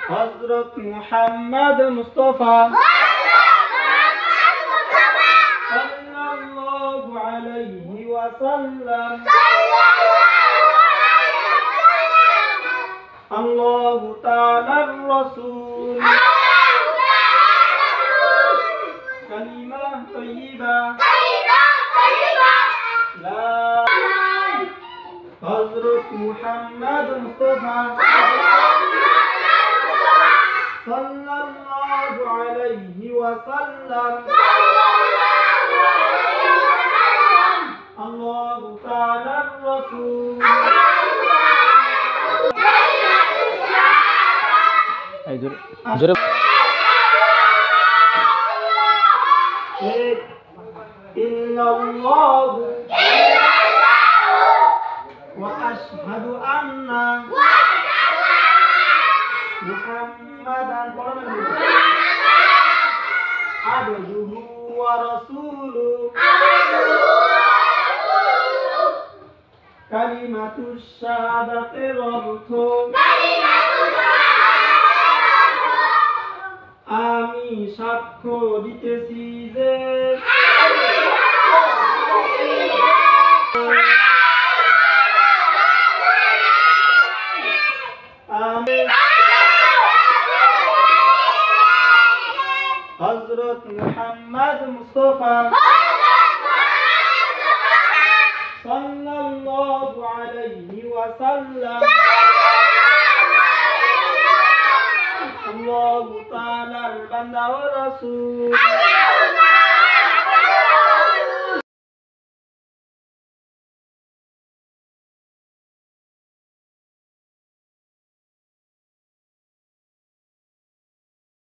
হযরত মুহাম্মদ মুস্তাফা সাল্লাল্লাহু আলাইহি ওয়াসাল্লাম আল্লাহু তাআলার রাসূল কালিমা তাইয়্যিবা লা হযরত মুহাম্মদ মুস্তাফা সাল্লাল্লাহু আলাইহি ওয়াসাল্লাম আল্লাহু তাআলার রাসূল এই জোরে ইন্নাল্লাহু ওয়া আশহাদু আন্না মুহাম্মাদান আবদুহু ওয়া রাসূলুহু কালিমাতুশ শাহাদাতের অর্থ আমি সাক্ষ্য দিতেছি যে হযরত মুহাম্মদ মুস্তাফা সাল্লাল্লাহু আলাইহি ওয়াসাল্লাম আল্লাহু তাআলার বান্দা ও রাসূল